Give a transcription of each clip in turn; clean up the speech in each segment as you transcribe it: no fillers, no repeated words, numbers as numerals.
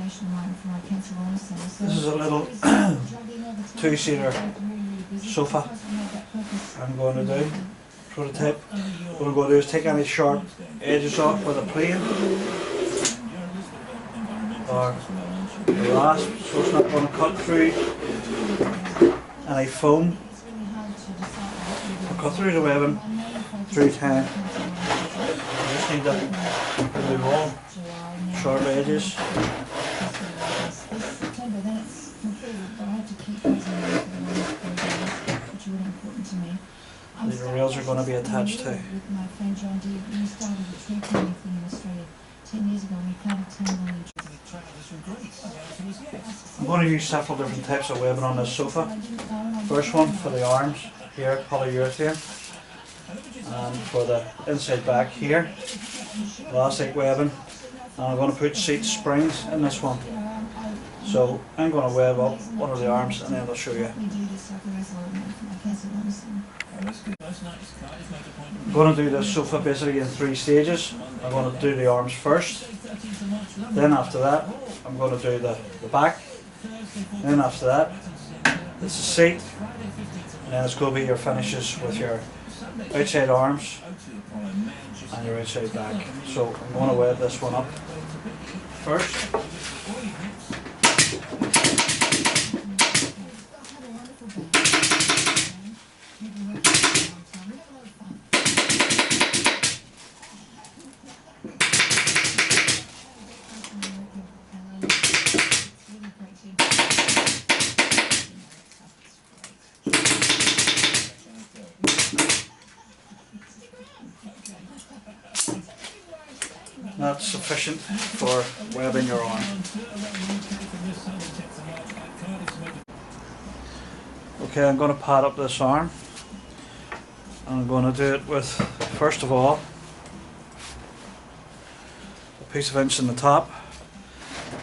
This is a little two-seater sofa I'm going to do, prototype. What I'm going to do is take any sharp edges off with a plane or a rasp, so it's not going to cut through any foam or cut through the webbing through time. I just need to remove all sharp edges. These rails are going to be attached to. I'm going to use several different types of webbing on this sofa. First one for the arms here, polyurethane, and for the inside back here, elastic webbing. And I'm going to put seat springs in this one. So I'm going to web up one of the arms and then I'll show you. I'm going to do this sofa basically in 3 stages. I'm going to do the arms first, then after that I'm going to do the back, then after that it's the seat, and then it's going to be your finishes with your outside arms and your outside back. So I'm going to web this one up first. That's sufficient for webbing your arm. Okay, I'm going to pad up this arm. I'm going to do it with, first of all, a piece of inch in the top,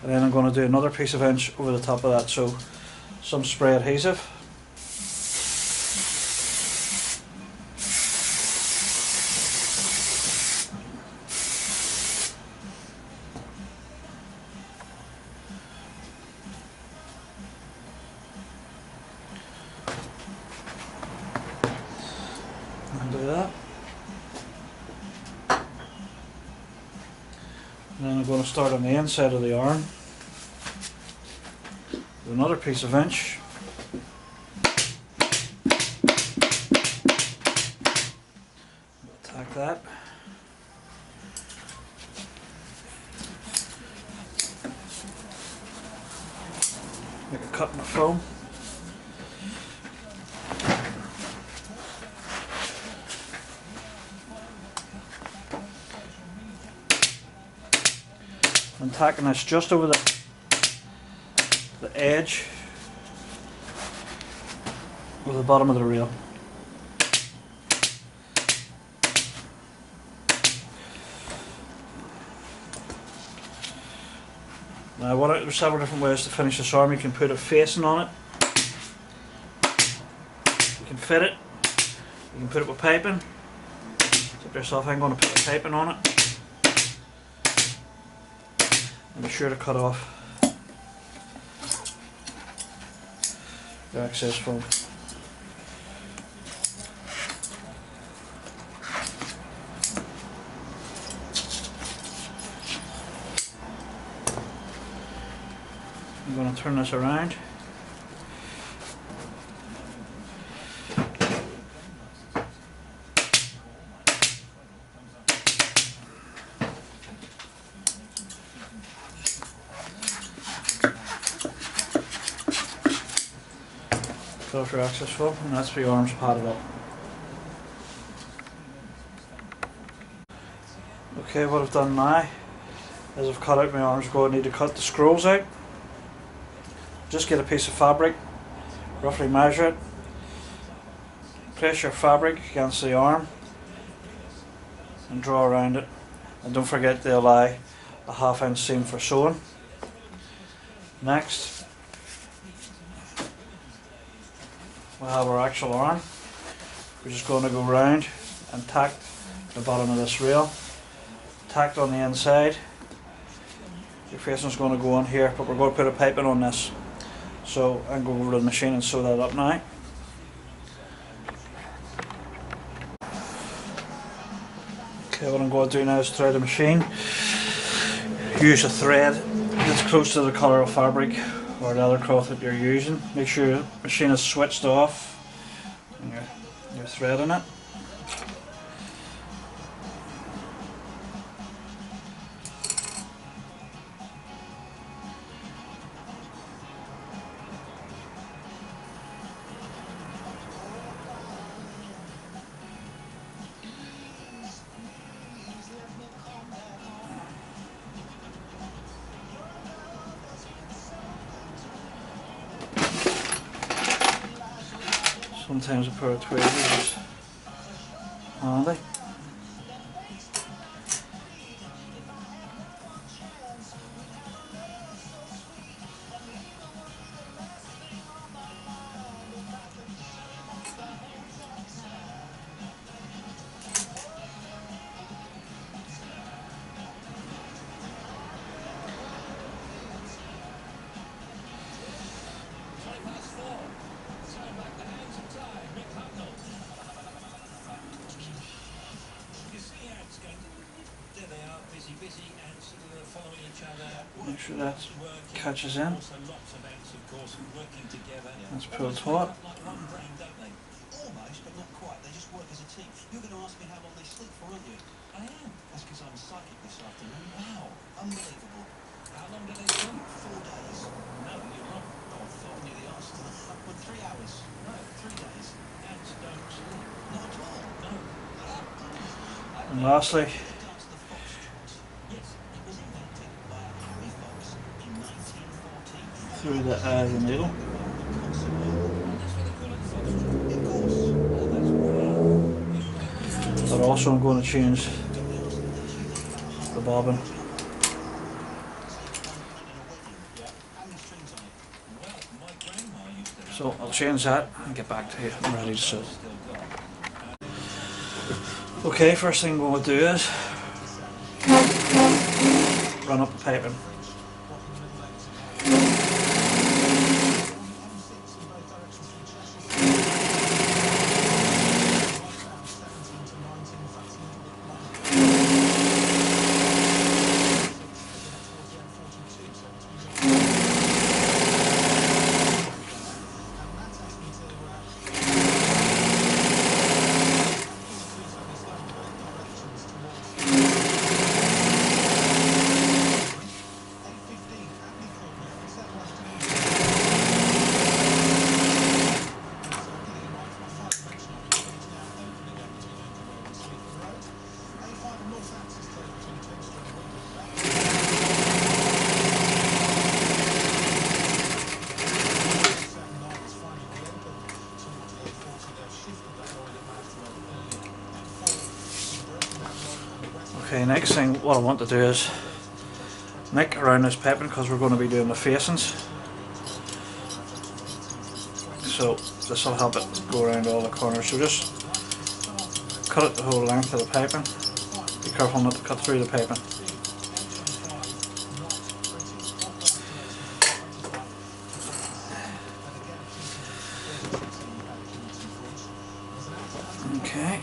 and then I'm going to do another piece of inch over the top of that, so some spray adhesive. And do that. And then I'm going to start on the inside of the arm with another piece of inch. Attack that. Make a cut in the foam. I'm tacking this just over the edge of the bottom of the rail. Now there's several different ways to finish this arm. You can put a facing on it, you can fit it, you can put it with piping. It's up to yourself. I'm going to put the piping on it. And be sure to cut off the excess foam. I'm going to turn this around. Cut off your excess foam, and that's for your arms padded up. Okay, what I've done now is I've cut out my arms. I need to cut the scrolls out. Just get a piece of fabric, roughly measure it, place your fabric against the arm and draw around it, and don't forget to allow a 1/2 inch seam for sewing. Next we'll have our actual arm. We're just going to go round and tack the bottom of this rail, tacked on the inside, Your facing's going to go on here, but we're going to put a piping on this. So I'm going over to the machine and sew that up now. Okay, what I'm going to do now is thread the machine. Use a thread that's close to the colour of fabric or leather cloth that you're using. Make sure your machine is switched off and you're threading it. Sometimes a pair of tweezers is handy. Make sure that catches in. Let's pull taut. Almost, but not quite. They just work as a team. You're going to ask me how long they sleep for, aren't you? I am. That's because I'm psychic this afternoon. Wow. Unbelievable. How long do they sleep? 4 days. No, you're not. Oh, I thought I knew the answer to that. But 3 hours. No, 3 days. Ants don't sleep. Not at all. No. And lastly, through the eye of the needle. But also I'm going to change the bobbin. So I'll change that and get back to you. I'm ready to sew. Okay, first thing I'm going to do is run up the piping. Okay, next thing what I want to do is nick around this piping because we're going to be doing the facings. So this will help it go around all the corners. So just cut it the whole length of the piping. Be careful not to cut through the piping. Okay.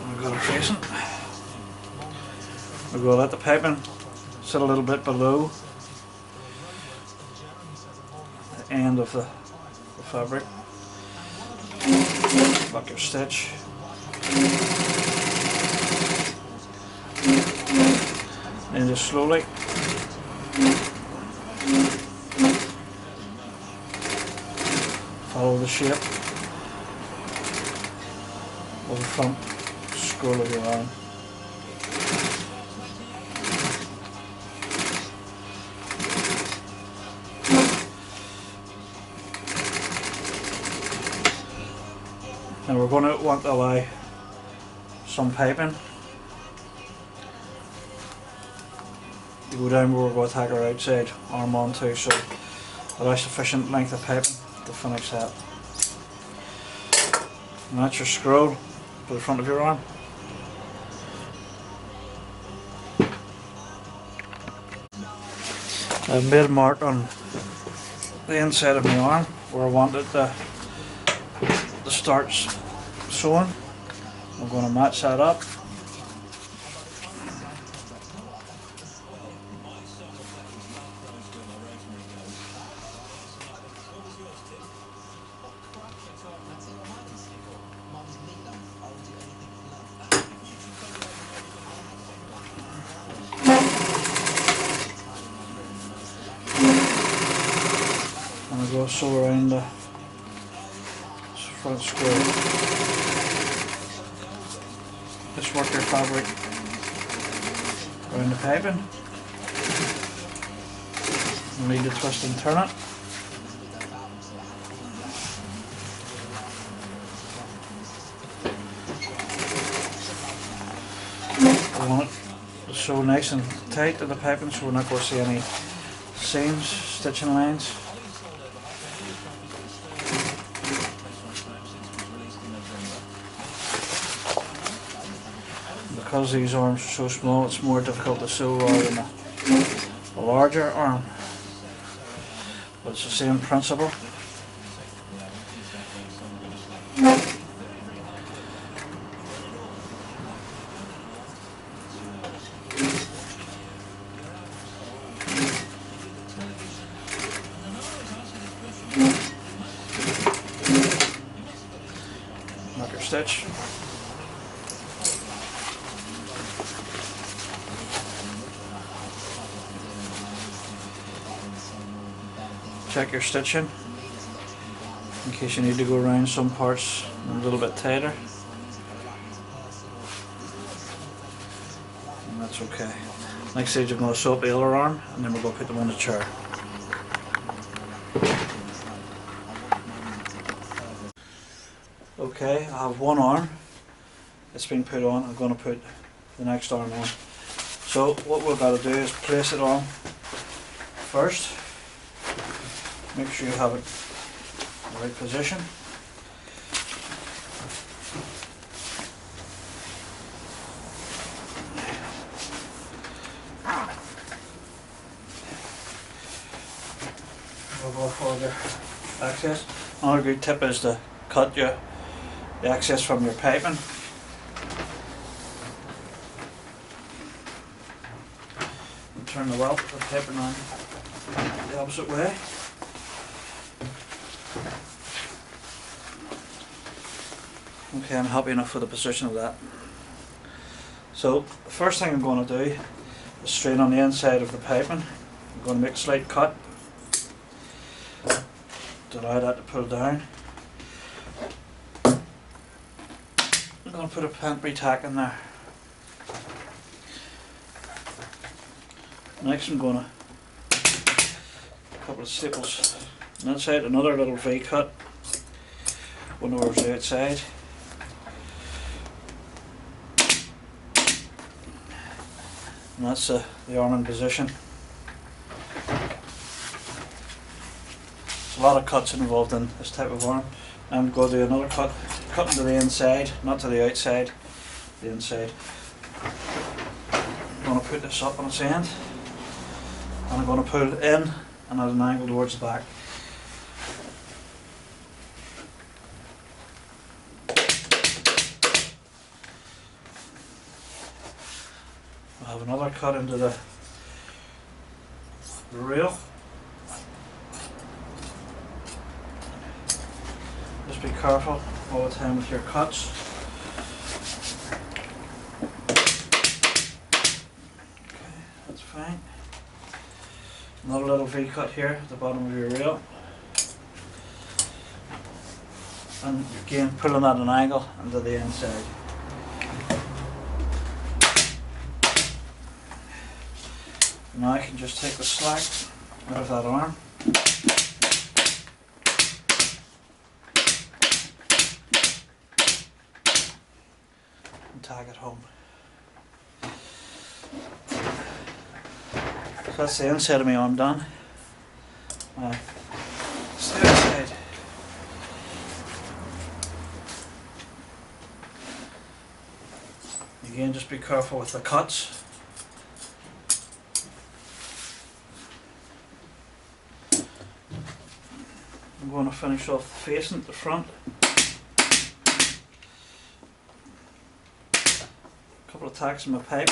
We've got our facing. We're going to let the piping sit a little bit below the end of the fabric. Back your stitch. And just slowly follow the shape of the front scroll of your arm. And we're going to want to allow some piping to go down where we're going to tack our outside arm onto, so allow sufficient length of piping to finish that. And that's your scroll to the front of your arm. I made a mark on the inside of my arm where I wanted to start sewing. I'm going to match that up. And I go sew around the front square. Just work your fabric around the piping. You need to twist and turn it. I want it to sew nice and tight to the piping so we're not going to see any seams, stitching lines. Because these arms are so small, it's more difficult to sew rather than a larger arm. But it's the same principle. Mark your stitch. Check your stitching in case you need to go around some parts a little bit tighter, and that's okay. Next stage I'm going to sew up the other arm and then we're going to put them on the chair. Okay, I have one arm, it's been put on. I'm going to put the next arm on. So what we've got to do is place it on first. Make sure you have it in the right position. We'll go for the access. Another good tip is to cut the access from your piping. And turn the welt, the piping on the opposite way. Okay, I'm happy enough with the position of that. So the first thing I'm going to do is straighten on the inside of the piping. I'm going to make a slight cut to allow that to pull down. I'm going to put a pantry tack in there. Next I'm going to a couple of staples on that side, another little V cut, one over the outside. And that's the arm in position. There's a lot of cuts involved in this type of arm. I'm going to do another cut, cutting to the inside, not to the outside, the inside. I'm going to put this up on its end, and I'm going to pull it in and at an angle towards the back. I have another cut into the rail. Just be careful all the time with your cuts. Okay, that's fine. Another little V cut here at the bottom of your rail. And again pulling at an angle into the inside. Now I can just take the slack out of that arm. And tag it home. So that's the inside of my arm done. It's the outside. Again, just be careful with the cuts. I'm going to finish off the facing at the front. A couple of tacks in my pipe.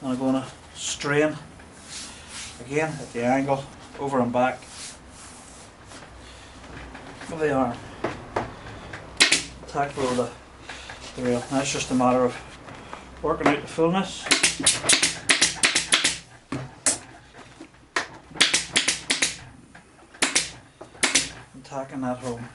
And I'm going to strain again at the angle, over and back of the arm. Tack below the rail. Now it's just a matter of working out the fullness. And tacking that home.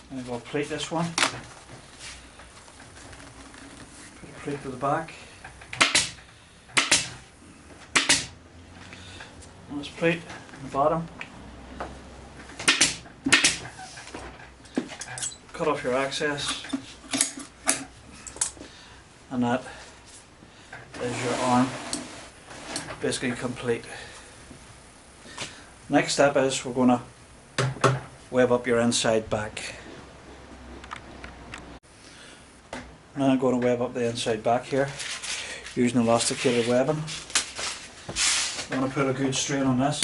I'm going to plate this one. Put a plate to the back. And this plate on the bottom. Cut off your access. And that is your arm basically complete. Next step is we're going to web up your inside back. Now I'm going to web up the inside back here using elasticated webbing. I'm going to put a good strain on this.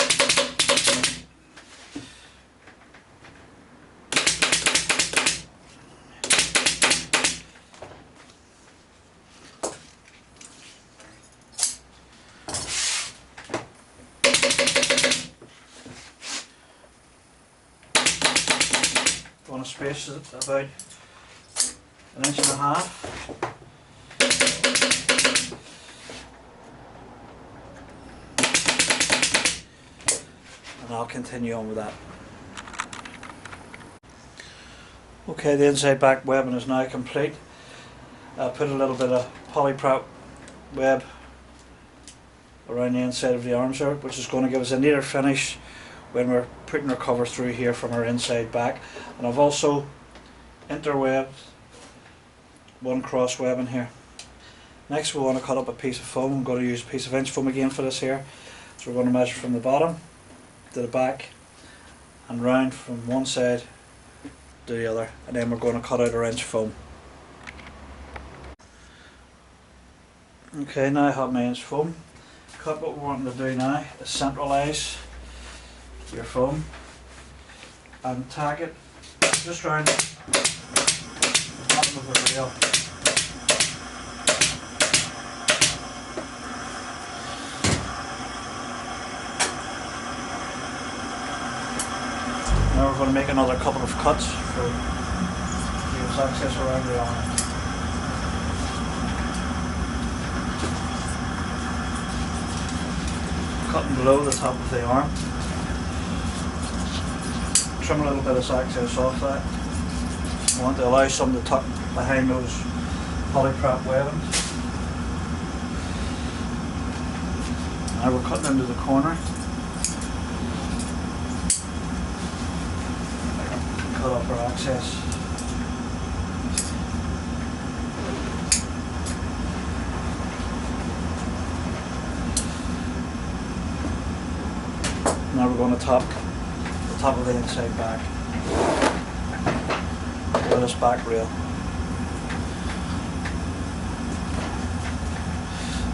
I'm going to space it about 1.5 inches. And I'll continue on with that. Okay, the inside back webbing is now complete. I put a little bit of polyprop web around the inside of the arms there, which is going to give us a neater finish when we're putting our cover through here from our inside back. And I've also interwebbed one cross webbing here. Next we want to cut up a piece of foam. I'm going to use a piece of inch foam again for this here. So we're going to measure from the bottom to the back and round from one side to the other, and then we're going to cut out our inch foam. Okay, now I have my inch foam cut. What we're wanting to do now is centralise your foam and tack it just round the bottom of the rail. Now we're going to make another couple of cuts for use access around the arm. Cutting below the top of the arm. Trim a little bit of access off that. I want to allow some to tuck behind those polyprop webbings. Now we're cutting into the corner. Cut off our access. Now we're going to top the top of the inside back with this back rail.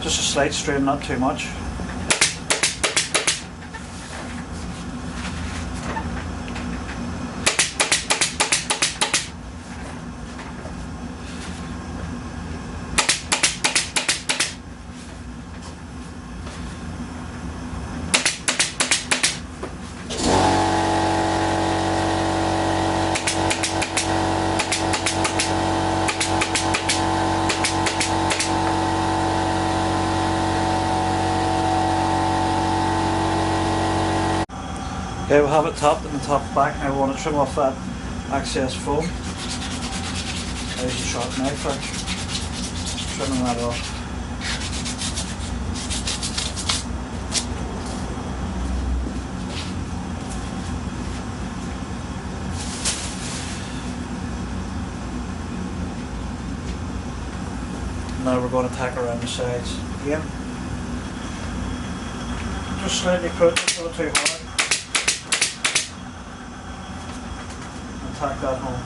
Just a slight strain, not too much. Okay, we'll have it topped and the top back. Now we want to trim off that excess foam. There's a sharp knife for trimming that off. Now we're going to tack around the sides again. Just slightly put it, not too hard. tack that home.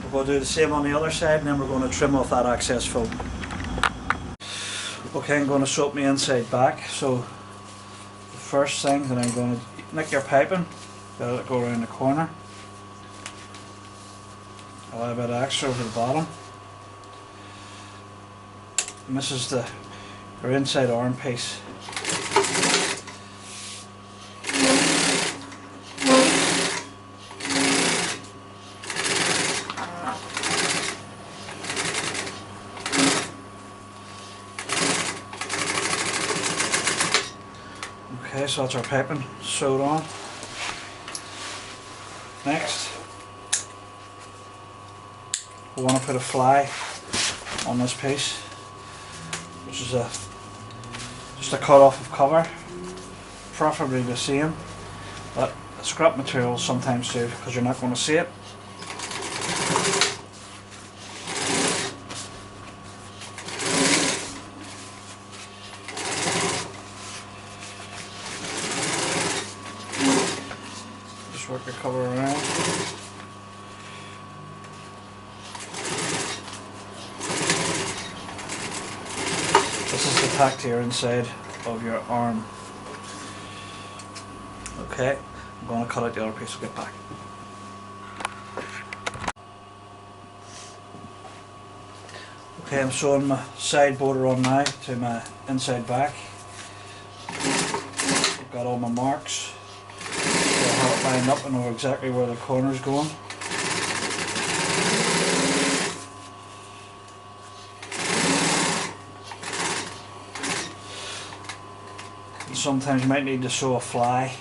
We're going to do the same on the other side, and then we're going to trim off that excess foam. Okay, I'm going to sew up my inside back. So the first thing that I'm going to nick your piping, let it go around the corner. A little bit of extra over the bottom. And this is your inside arm piece. Okay, so that's our piping sewed on. Next, we want to put a fly on this piece, which is just a cut off of cover, preferably the same, but scrap materials sometimes do because you're not going to see it. Just work your cover around. This is the tack to your inside of your arm. Okay, I'm going to cut out the other piece, we'll get back. Okay, I'm sewing my side border on now to my inside back. I've got all my marks. I'll have it lined up and know exactly where the corner's going. And sometimes you might need to sew a fly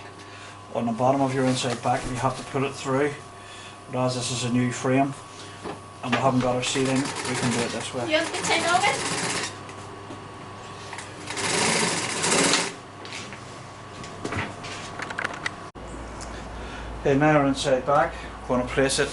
on the bottom of your inside back and you have to put it through. But as this is a new frame and we haven't got our seating, we can do it this way. You want the tin oven? Okay, now our inside back, we're going to place it